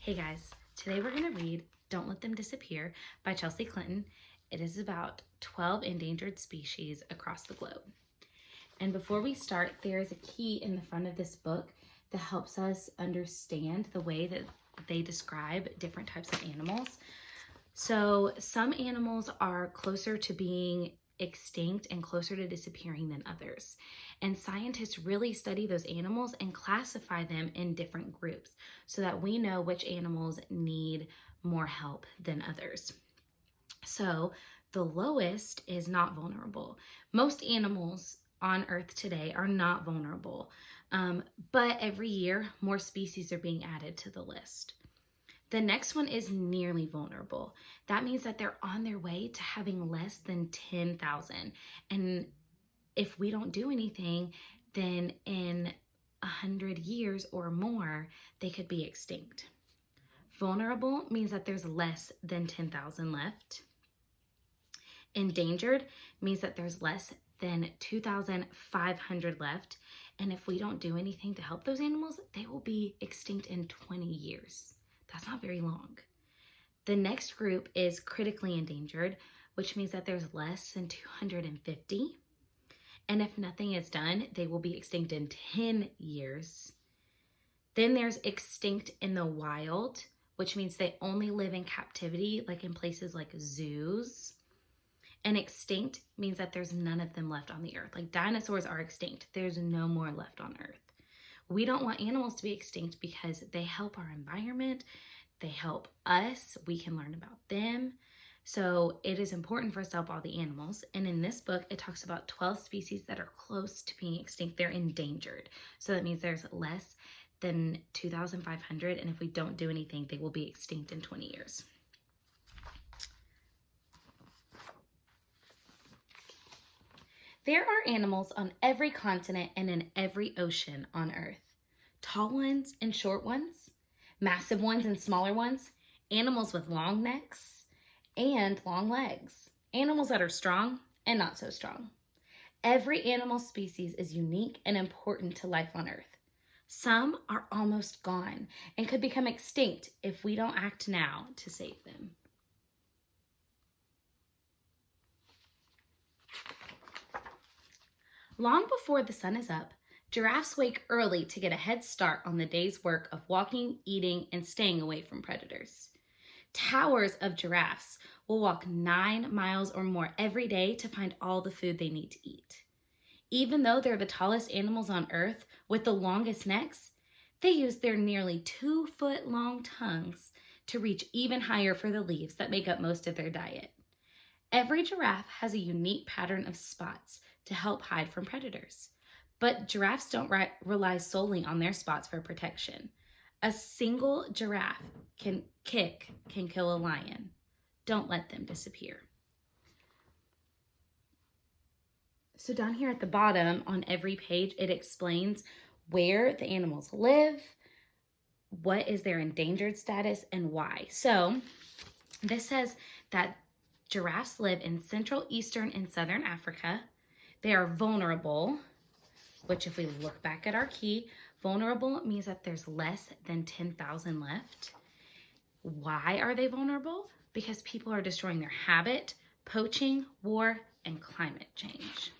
Hey guys, today we're going to read Don't Let Them Disappear by Chelsea Clinton. It is about 12 endangered species across the globe. And before we start, there is a key in the front of this book that helps us understand the way that they describe different types of animals. So some animals are closer to being extinct and closer to disappearing than others. And scientists really study those animals and classify them in different groups so that we know which animals need more help than others. So the lowest is not vulnerable. Most animals on Earth today are not vulnerable, but every year more species are being added to the list. The next one is nearly vulnerable. That means that they're on their way to having less than 10,000. And if we don't do anything, then in 100 years or more, they could be extinct. Vulnerable means that there's less than 10,000 left. Endangered means that there's less than 2,500 left. And if we don't do anything to help those animals, they will be extinct in 20 years. That's not very long. The next group is critically endangered, which means that there's less than 250. And if nothing is done, they will be extinct in 10 years. Then there's extinct in the wild, which means they only live in captivity, like in places like zoos. And extinct means that there's none of them left on the earth. Like dinosaurs are extinct. There's no more left on earth. We don't want animals to be extinct because they help our environment, they help us, we can learn about them. So it is important for us to help all the animals. And in this book, it talks about 12 species that are close to being extinct. They're endangered. So that means there's less than 2,500. And if we don't do anything, they will be extinct in 20 years. There are animals on every continent and in every ocean on Earth. Tall ones and short ones, massive ones and smaller ones, animals with long necks and long legs, animals that are strong and not so strong. Every animal species is unique and important to life on Earth. Some are almost gone and could become extinct if we don't act now to save them. Long before the sun is up, giraffes wake early to get a head start on the day's work of walking, eating, and staying away from predators. Towers of giraffes will walk 9 miles or more every day to find all the food they need to eat. Even though they're the tallest animals on Earth with the longest necks, they use their nearly 2-foot-long tongues to reach even higher for the leaves that make up most of their diet. Every giraffe has a unique pattern of spots to help hide from predators. But giraffes don't rely solely on their spots for protection. A single giraffe can kill a lion. Don't let them disappear. So down here at the bottom on every page, it explains where the animals live, what is their endangered status, and why. So this says that giraffes live in Central, Eastern, and Southern Africa. They are vulnerable, which if we look back at our key, vulnerable means that there's less than 10,000 left. Why are they vulnerable? Because people are destroying their habitat, poaching, war, and climate change.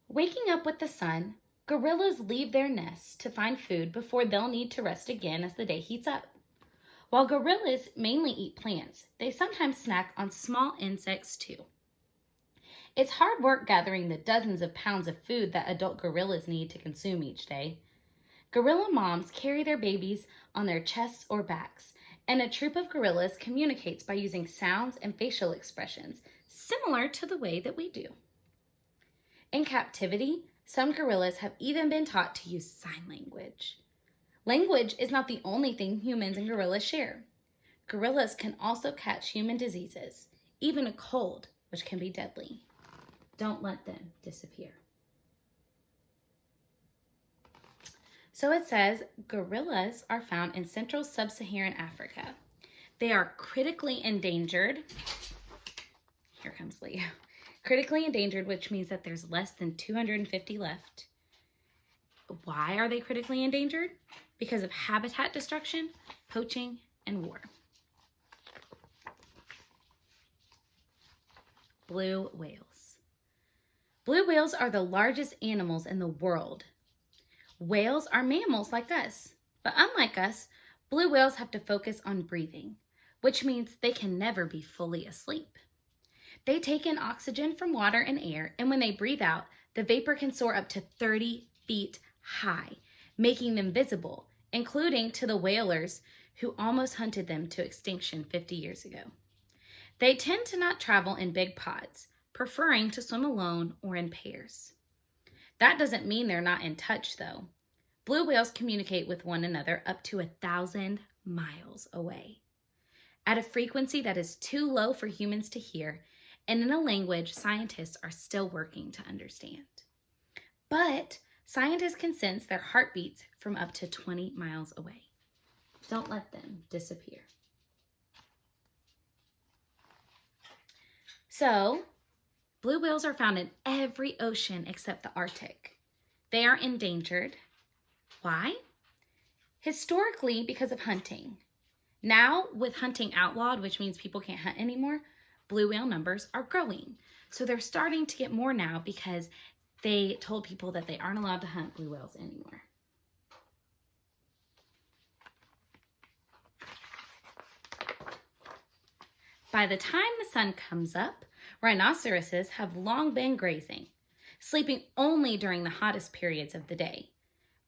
Waking up with the sun, gorillas leave their nests to find food before they'll need to rest again as the day heats up. While gorillas mainly eat plants, they sometimes snack on small insects too. It's hard work gathering the dozens of pounds of food that adult gorillas need to consume each day. Gorilla moms carry their babies on their chests or backs, and a troop of gorillas communicates by using sounds and facial expressions, similar to the way that we do. In captivity, some gorillas have even been taught to use sign language. Language is not the only thing humans and gorillas share. Gorillas can also catch human diseases, even a cold, which can be deadly. Don't let them disappear. So it says gorillas are found in Central Sub-Saharan Africa. They are critically endangered. Here comes Lee. Critically endangered, which means that there's less than 250 left. Why are they critically endangered? Because of habitat destruction, poaching, and war. Blue whales. Blue whales are the largest animals in the world. Whales are mammals like us, but unlike us, blue whales have to focus on breathing, which means they can never be fully asleep. They take in oxygen from water and air, and when they breathe out, the vapor can soar up to 30 feet high, making them visible, including to the whalers who almost hunted them to extinction 50 years ago. They tend to not travel in big pods, preferring to swim alone or in pairs. That doesn't mean they're not in touch, though. Blue whales communicate with one another up to 1,000 miles away, at a frequency that is too low for humans to hear, and in a language scientists are still working to understand. But scientists can sense their heartbeats from up to 20 miles away. Don't let them disappear. So, blue whales are found in every ocean except the Arctic. They are endangered. Why? Historically, because of hunting. Now, with hunting outlawed, which means people can't hunt anymore, blue whale numbers are growing. So they're starting to get more now because they told people that they aren't allowed to hunt blue whales anymore. By the time the sun comes up, rhinoceroses have long been grazing, sleeping only during the hottest periods of the day.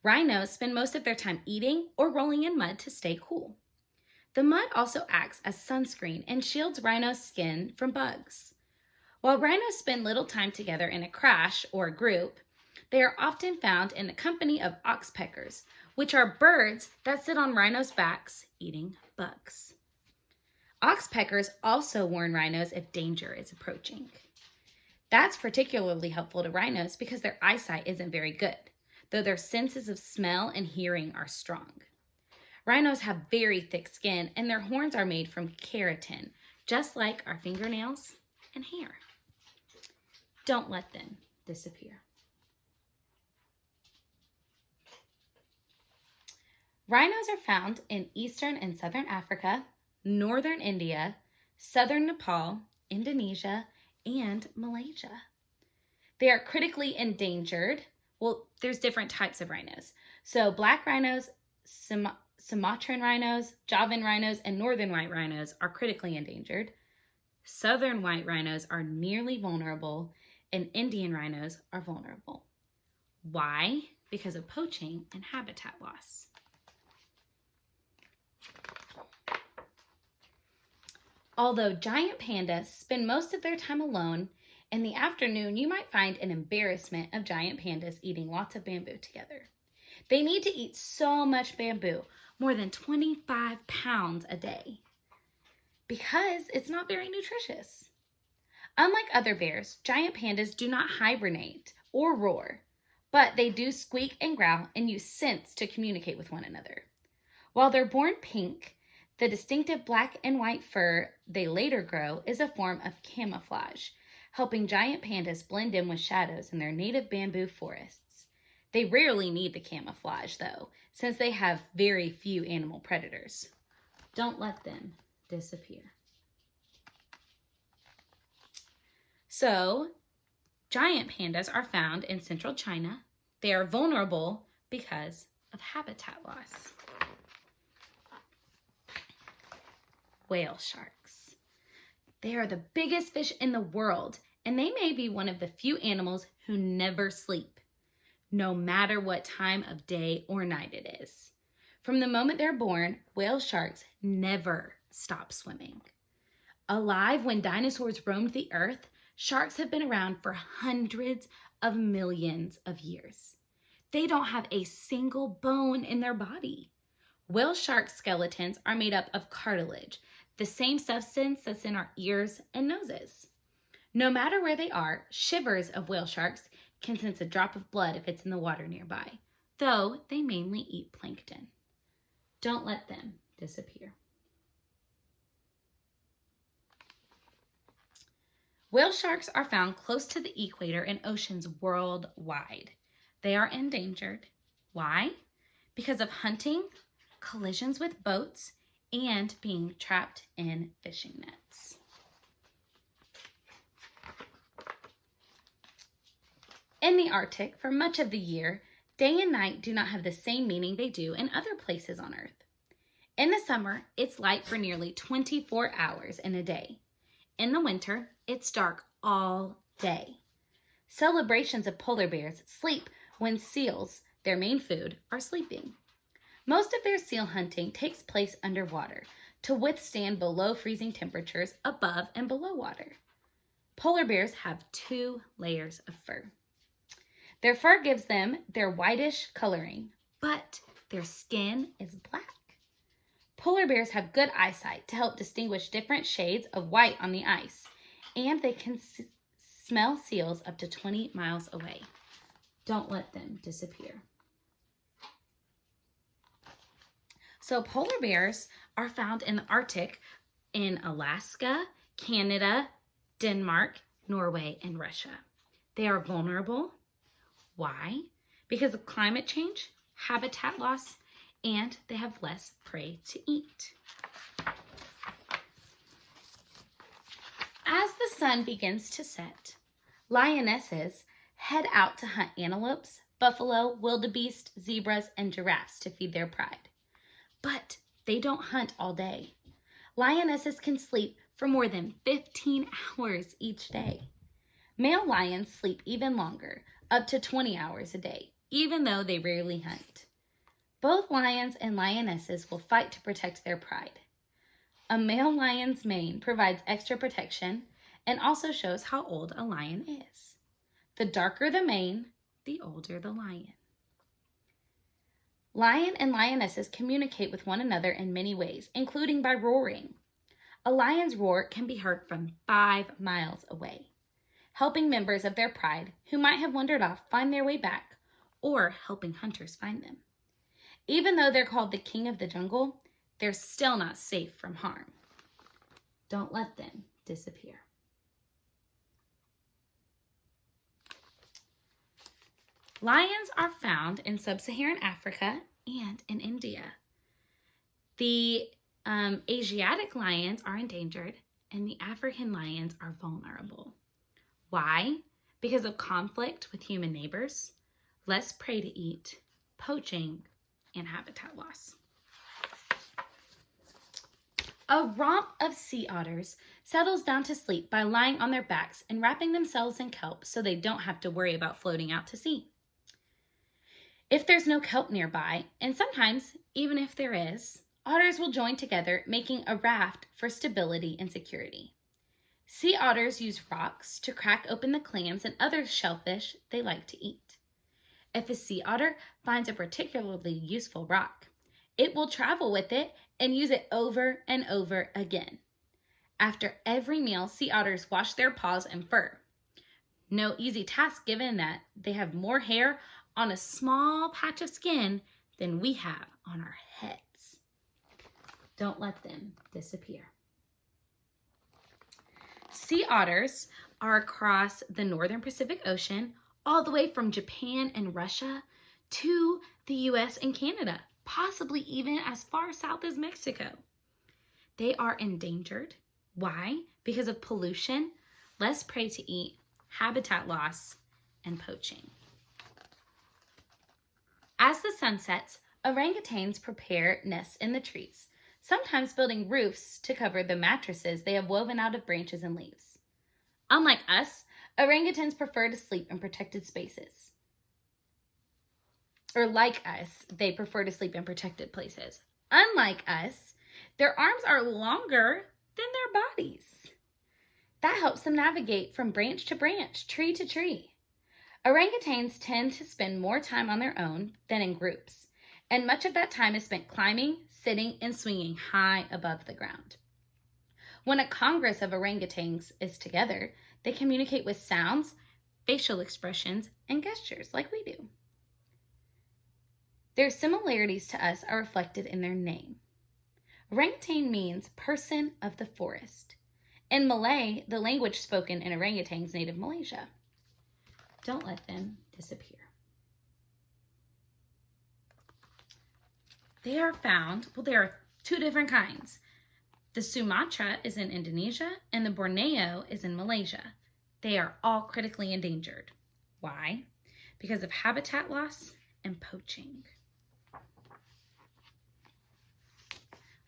Rhinos spend most of their time eating or rolling in mud to stay cool. The mud also acts as sunscreen and shields rhino skin from bugs. While rhinos spend little time together in a crash or a group, they are often found in the company of oxpeckers, which are birds that sit on rhinos' backs eating bugs. Oxpeckers also warn rhinos if danger is approaching. That's particularly helpful to rhinos because their eyesight isn't very good, though their senses of smell and hearing are strong. Rhinos have very thick skin and their horns are made from keratin, just like our fingernails and hair. Don't let them disappear. Rhinos are found in eastern and southern Africa, northern India, southern Nepal, Indonesia, and Malaysia. They are critically endangered. Well, there's different types of rhinos. So black rhinos, Sumatran rhinos, Javan rhinos, and northern white rhinos are critically endangered. Southern white rhinos are nearly vulnerable, and Indian rhinos are vulnerable. Why? Because of poaching and habitat loss. Although giant pandas spend most of their time alone, in the afternoon you might find an embarrassment of giant pandas eating lots of bamboo together. They need to eat so much bamboo, more than 25 pounds a day, because it's not very nutritious. Unlike other bears, giant pandas do not hibernate or roar, but they do squeak and growl and use scents to communicate with one another. While they're born pink, the distinctive black and white fur they later grow is a form of camouflage, helping giant pandas blend in with shadows in their native bamboo forests. They rarely need the camouflage, though, since they have very few animal predators. Don't let them disappear. So, giant pandas are found in central China. They are vulnerable because of habitat loss. Whale sharks. They are the biggest fish in the world, and they may be one of the few animals who never sleep, no matter what time of day or night it is. From the moment they're born, whale sharks never stop swimming. Alive when dinosaurs roamed the earth, sharks have been around for hundreds of millions of years. They don't have a single bone in their body. Whale shark skeletons are made up of cartilage, the same substance that's in our ears and noses. No matter where they are, shivers of whale sharks can sense a drop of blood if it's in the water nearby, though they mainly eat plankton. Don't let them disappear. Whale sharks are found close to the equator in oceans worldwide. They are endangered. Why? Because of hunting, collisions with boats, and being trapped in fishing nets. In the Arctic, for much of the year, day and night do not have the same meaning they do in other places on Earth. In the summer, it's light for nearly 24 hours in a day. In the winter, it's dark all day. Celebrations of polar bears sleep when seals, their main food, are sleeping. Most of their seal hunting takes place underwater to withstand below freezing temperatures above and below water. Polar bears have 2 layers of fur. Their fur gives them their whitish coloring, but their skin is black. Polar bears have good eyesight to help distinguish different shades of white on the ice, and they can smell seals up to 20 miles away. Don't let them disappear. So polar bears are found in the Arctic in Alaska, Canada, Denmark, Norway, and Russia. They are vulnerable. Why? Because of climate change, habitat loss, and they have less prey to eat. As the sun begins to set, lionesses head out to hunt antelopes, buffalo, wildebeest, zebras, and giraffes to feed their pride. But they don't hunt all day. Lionesses can sleep for more than 15 hours each day. Male lions sleep even longer, up to 20 hours a day, even though they rarely hunt. Both lions and lionesses will fight to protect their pride. A male lion's mane provides extra protection and also shows how old a lion is. The darker the mane, the older the lion. Lion and lionesses communicate with one another in many ways, including by roaring. A lion's roar can be heard from 5 miles away, helping members of their pride who might have wandered off find their way back, or helping hunters find them. Even though they're called the king of the jungle, they're still not safe from harm. Don't let them disappear. Lions are found in sub-Saharan Africa and in India. The Asiatic lions are endangered, and the African lions are vulnerable. Why? Because of conflict with human neighbors, less prey to eat, poaching, and habitat loss. A romp of sea otters settles down to sleep by lying on their backs and wrapping themselves in kelp so they don't have to worry about floating out to sea. If there's no kelp nearby, and sometimes even if there is, otters will join together, making a raft for stability and security. Sea otters use rocks to crack open the clams and other shellfish they like to eat. If a sea otter finds a particularly useful rock, it will travel with it and use it over and over again. After every meal, sea otters wash their paws and fur. No easy task given that they have more hair on a small patch of skin than we have on our heads. Don't let them disappear. Sea otters are across the northern Pacific Ocean, all the way from Japan and Russia to the US and Canada, possibly even as far south as Mexico. They are endangered. Why? Because of pollution, less prey to eat, habitat loss, and poaching. As the sun sets, orangutans prepare nests in the trees, sometimes building roofs to cover the mattresses they have woven out of branches and leaves. Unlike us, orangutans prefer to sleep in protected spaces. Or like us, they prefer to sleep in protected places. Unlike us, their arms are longer than their bodies. That helps them navigate from branch to branch, tree to tree. Orangutans tend to spend more time on their own than in groups, and much of that time is spent climbing, sitting, and swinging high above the ground. When a congress of orangutans is together, they communicate with sounds, facial expressions, and gestures like we do. Their similarities to us are reflected in their name. Orangutan means person of the forest. In Malay, the language spoken in orangutans native Malaysia. Don't let them disappear. They are found, well, there are two different kinds. The Sumatra is in Indonesia and the Borneo is in Malaysia. They are all critically endangered. Why? Because of habitat loss and poaching.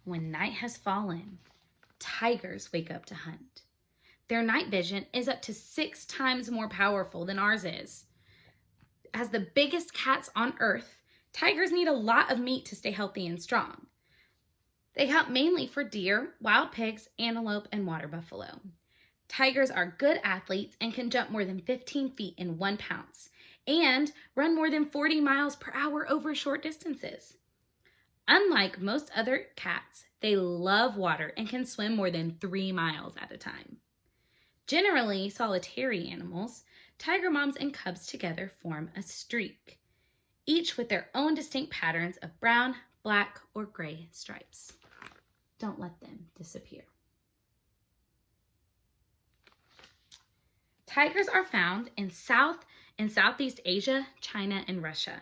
When night has fallen, tigers wake up to hunt. Their night vision is up to 6 times more powerful than ours is. As the biggest cats on Earth, tigers need a lot of meat to stay healthy and strong. They hunt mainly for deer, wild pigs, antelope, and water buffalo. Tigers are good athletes and can jump more than 15 feet in 1 pounce and run more than 40 miles per hour over short distances. Unlike most other cats, they love water and can swim more than 3 miles at a time. Generally solitary animals, tiger moms and cubs together form a streak, each with their own distinct patterns of brown, black, or gray stripes. Don't let them disappear. Tigers are found in Southeast Asia, China, and Russia.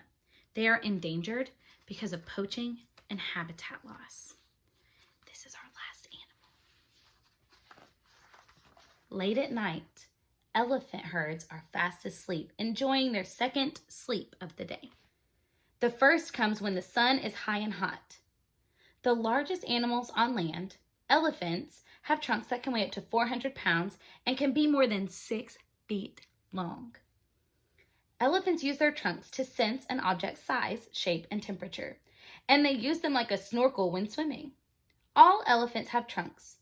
They are endangered because of poaching and habitat loss. This is our last animal. Late at night, elephant herds are fast asleep, enjoying their second sleep of the day. The first comes when the sun is high and hot. The largest animals on land, elephants, have trunks that can weigh up to 400 pounds and can be more than 6 feet long. Elephants use their trunks to sense an object's size, shape, and temperature, and they use them like a snorkel when swimming. All elephants have trunks,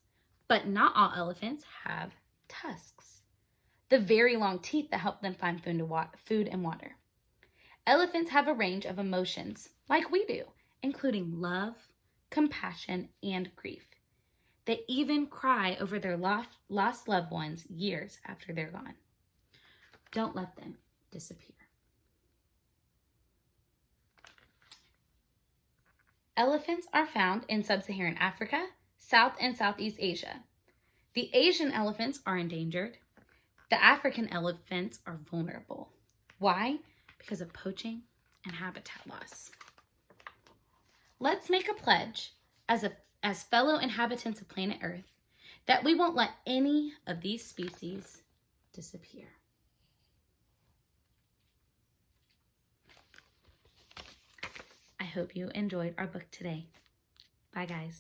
but not all elephants have tusks, the very long teeth that help them find food and water. Elephants have a range of emotions, like we do, including love, compassion, and grief. They even cry over their lost loved ones years after they're gone. Don't let them disappear. Elephants are found in sub-Saharan Africa, South and Southeast Asia. The Asian elephants are endangered. The African elephants are vulnerable. Why? Because of poaching and habitat loss. Let's make a pledge as fellow inhabitants of planet Earth that we won't let any of these species disappear. I hope you enjoyed our book today. Bye, guys.